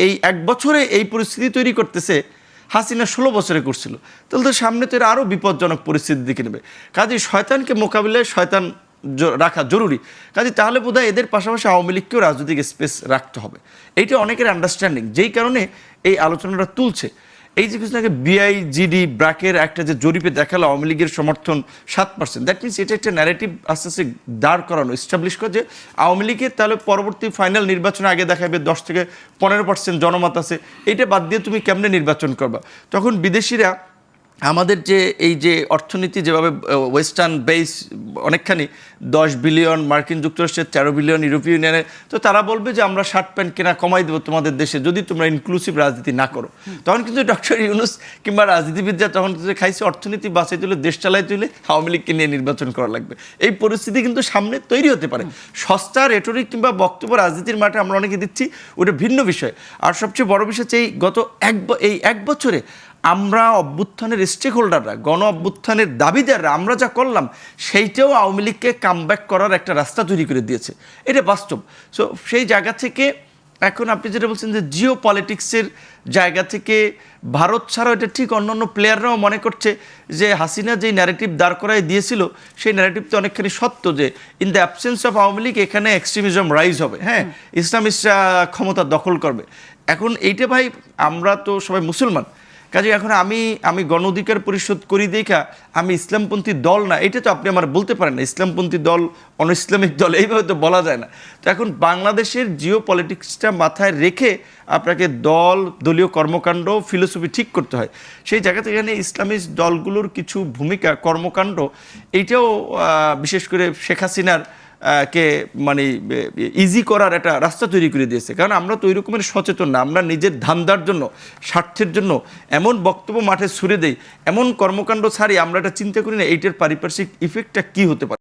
এই 1 বছরে এই পরিস্থিতি তৈরি করতেছে, হাসিনা 16 বছরে করছিল, তাহলে তো সামনে তো এরা আরও বিপজ্জনক পরিস্থিতির দিকে নেবে। কাজেই শয়তানকে মোকাবিলায় শয়তান রাখা জরুরি। কাজে তাহলে বোধহয় এদের পাশাপাশি আওয়ামী লীগকেও রাজনৈতিক স্পেস রাখতে হবে, এইটা অনেকের আন্ডারস্ট্যান্ডিং, যেই কারণে এই আলোচনাটা তুলছে। এই যে কিছুদিন আগে বিআইজিডি ব্র্যাকের একটা যে জরিপে দেখালো আওয়ামী লীগের সমর্থন 7%, দ্যাট মিনস এটা একটা ন্যারেটিভ আস্তে আস্তে দাঁড় করানো, এস্টাবলিশ করে যে আওয়ামী লীগের তাহলে পরবর্তী ফাইনাল নির্বাচনে আগে দেখাবে 10 থেকে 15% জনমত আছে, এইটা বাদ দিয়ে তুমি কেমনে নির্বাচন করবা। তখন বিদেশিরা আমাদের যে এই যে অর্থনীতি যেভাবে ওয়েস্টার্ন বেস অনেকখানি 10 বিলিয়ন, মার্কিন যুক্তরাষ্ট্রের 13 বিলিয়ন, ইউরোপীয় ইউনিয়নে, তো তারা বলবে যে আমরা শার্ট প্যান্ট কেনা কমাই দেবো তোমাদের দেশে যদি তোমরা ইনক্লুসিভ রাজনীতি না করো। তখন কিন্তু ডক্টর ইউনূস কিংবা রাজনীতিবিদরা তখন কিন্তু খাইছে অর্থনীতি বাঁচাই তুলে দেশ চালাই তুলে আওয়ামী লীগকে নিয়ে নির্বাচন করা লাগবে। এই পরিস্থিতি কিন্তু সামনে তৈরি হতে পারে। সস্তা রেটরিক কিংবা বক্তব্য রাজনীতির মাঠে আমরা অনেকে দিচ্ছি, ওটা ভিন্ন বিষয়। আর সবচেয়ে বড় বিষয় হচ্ছে এই গত এক বছরে আমরা অভ্যুত্থানের স্টেক হোল্ডাররা, গণ অভ্যুত্থানের দাবিদাররা আমরা যা করলাম সেইটাও আওয়ামী লীগকে কামব্যাক করার একটা রাস্তা তৈরি করে দিয়েছে, এটা বাস্তব। সো সেই জায়গা থেকে এখন আপনি যেটা বলছেন যে জিও পলিটিক্সের জায়গা থেকে ভারত ছাড়াও এটা ঠিক অন্যান্য প্লেয়াররাও মনে করছে যে হাসিনা যেই ন্যারেটিভ দাঁড় করায় দিয়েছিল সেই ন্যারেটিভ তো অনেকখানি সত্য, যে in the absence of Awami League এখানে এক্সট্রিমিজম রাইজ হবে, হ্যাঁ, ইসলামিস্টরা ক্ষমতা দখল করবে। এখন এইটা ভাই, আমরা তো সবাই মুসলমান, কাজে এখন আমি গণ অধিকার পরিষদ করি দেখা আমি ইসলামপন্থী দল না, এটা তো আপনি আমার বলতে পারেন না। ইসলামপন্থী দল, অন ইসলামিক দল, এইভাবে তো বলা যায় না। তো এখন বাংলাদেশের জিও পলিটিক্সটা মাথায় রেখে আপনাকে দলীয় কর্মকাণ্ড, ফিলোসফি ঠিক করতে হয়। সেই জায়গা থেকে এখানে ইসলামিক দলগুলোর কিছু ভূমিকা, কর্মকাণ্ড, এইটাও বিশেষ করে শেখ হাসিনার কে মানে ইজি করার একটা রাস্তা তৈরি করে দিয়েছে। কারণ আমরা তো ওই রকমের সচেতন না, আমরা নিজের ধান্দার জন্য, স্বার্থের জন্য এমন বক্তব্য মাঠে ছুড়ে দেই, এমন কর্মকাণ্ড ছাড়ি, আমরা এটা চিন্তা করি না এইটার পারিপার্শ্বিক ইফেক্টটা কী হতে পারে।